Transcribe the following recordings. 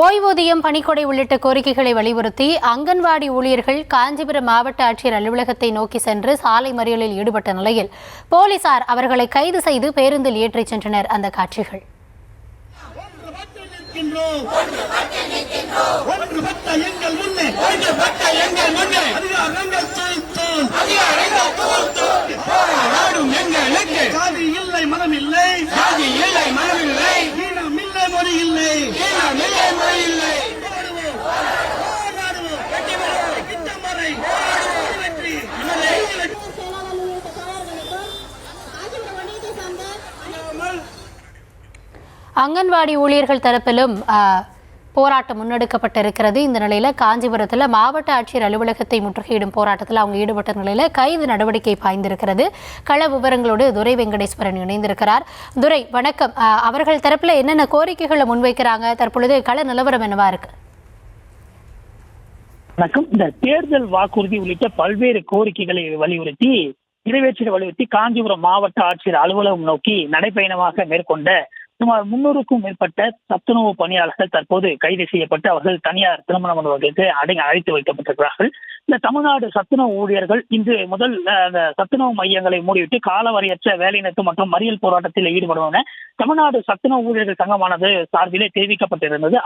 ஓய்வூதியம், பணிக்கொடை உள்ளிட்ட கோரிக்கைகளை வலியுறுத்தி அங்கன்வாடி ஊழியர்கள் காஞ்சிபுரம் மாவட்ட ஆட்சியர் அலுவலகத்தை நோக்கி சென்று சாலை மறியலில் ஈடுபட்ட நிலையில் போலீசார் அவர்களை கைது செய்து பேருந்தில் ஏற்றிச் சென்றனர். அந்த காட்சிகள். அங்கன்வாடி ஊழியர்கள் தரப்பிலும் போராட்டம் முன்னெடுக்கப்பட்டிருக்கிறது. இந்த நிலையில காஞ்சிபுரத்தில் மாவட்ட ஆட்சியர் அலுவலகத்தை முற்றுகையிடும் போராட்டத்தில் அவங்க ஈடுபட்ட நிலையில கைது நடவடிக்கை பாய்ந்திருக்கிறது. கள விவரங்களோடு துரை வெங்கடேஸ்வரன் இணைந்திருக்கிறார். துரை, வணக்கம். அவர்கள் தரப்புல என்னென்ன கோரிக்கைகளை முன்வைக்கிறாங்க? தற்பொழுது கள நிலவரம் என்னவா இருக்கு? வணக்கம். இந்த தேர்தல் வாக்குறுதி உள்ளிட்ட பல்வேறு கோரிக்கைகளை நிறைவேற்றி காஞ்சிபுரம் மாவட்ட ஆட்சியர் அலுவலகம் நோக்கி நடைபயணமாக மேற்கொண்ட சுமார் 300க்கும் மேற்பட்ட சத்துணவு பணியாளர்கள் தற்போது கைது செய்யப்பட்டு அவர்கள் தனியார் திருமண மண்டபங்களுக்கு அழைத்து வைக்கப்பட்டிருக்கிறார்கள். இந்த தமிழ்நாடு சத்துணவு ஊழியர்கள் இன்று முதல் சத்துணவு மையங்களை மூடிவிட்டு காலவரையற்ற வேலைநிறுத்தம் மற்றும் மறியல் போராட்டத்தில் ஈடுபடும் என தமிழ்நாடு சத்துணவு ஊழியர்கள் சங்கமானது சார்பிலே தெரிவிக்கப்பட்டிருந்தது.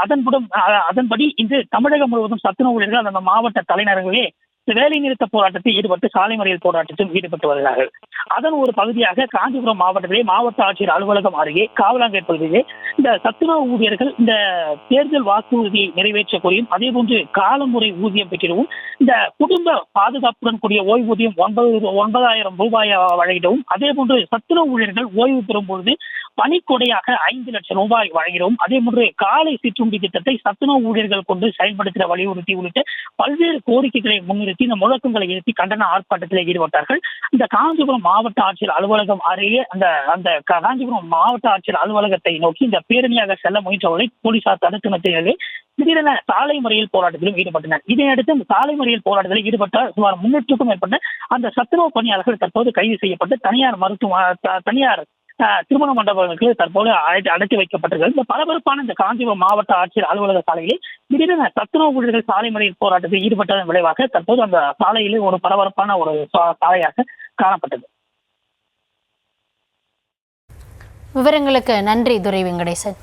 அதன்படி இன்று தமிழகம் முழுவதும் சத்துணவு ஊழியர்கள் அந்த மாவட்ட தலைநகர்களே வேலை நிறுத்த போராட்டத்தில் ஈடுபட்டு சாலை மறியல் போராட்டத்தில் ஈடுபட்டு வருகிறார்கள். அதன் ஒரு பகுதியாக காஞ்சிபுரம் மாவட்டத்திலே மாவட்ட ஆட்சியர் அலுவலகம் அருகே காவலாங்கேட் பகுதியிலே இந்த சத்துணவு ஊழியர்கள் இந்த தேர்தல் வாக்குறுதியை நிறைவேற்ற கோரியும் அதே போன்று காலமுறை ஊதியம் பெற்றிடவும் இந்த குடும்ப பாதுகாப்புடன் கூடிய ஓய்வூதியம் 9,000 ரூபாய் வழங்கிடவும் அதே போன்று சத்துணவு ஊழியர்கள் ஓய்வு பெறும் பொழுது பணிக்கொடையாக 5 லட்சம் ரூபாய் வழங்கிறோம். அதே போன்று காலை சிற்றுண்டி திட்டத்தை சத்துணவு ஊழியர்கள் கொண்டு செயல்படுத்த வலியுறுத்தி உள்ளிட்ட பல்வேறு கோரிக்கைகளை முன்னிறுத்தி இந்த முழக்கங்களை எழுப்பி கண்டன ஆர்ப்பாட்டத்தில் ஈடுபட்டார்கள். இந்த காஞ்சிபுரம் மாவட்ட ஆட்சியர் அலுவலகம் அருகே அந்த காஞ்சிபுரம் மாவட்ட ஆட்சியர் அலுவலகத்தை நோக்கி இந்த பேரணியாக செல்ல முயன்றவர்களை போலீசார் தடுத்து நிறுத்தியது. திடீரென சாலை மறியல் போராட்டத்திலும் ஈடுபட்டனர். இதையடுத்து இந்த சாலை மறியல் போராட்டத்தில் ஈடுபட்ட சுமார் 300க்கும் மேற்பட்ட அந்த சத்துணவு பணியாளர்கள் தற்போது கைது செய்யப்பட்டு தனியார் திருமண மண்டபங்களுக்கு தற்போது அடைத்து வைக்கப்பட்டிருக்கிறது. இந்த பரபரப்பான இந்த காஞ்சிபுரம் மாவட்ட ஆட்சியர் அலுவலக சாலையில் திடீரென சத்துணவு ஊழியர்கள் சாலை மறியல் போராட்டத்தில் ஈடுபட்டதன் விளைவாக தற்போது அந்த சாலையிலே ஒரு பரபரப்பான ஒரு சாலையாக காணப்பட்டது. விவரங்களுக்கு நன்றி துரை வெங்கடேசன்.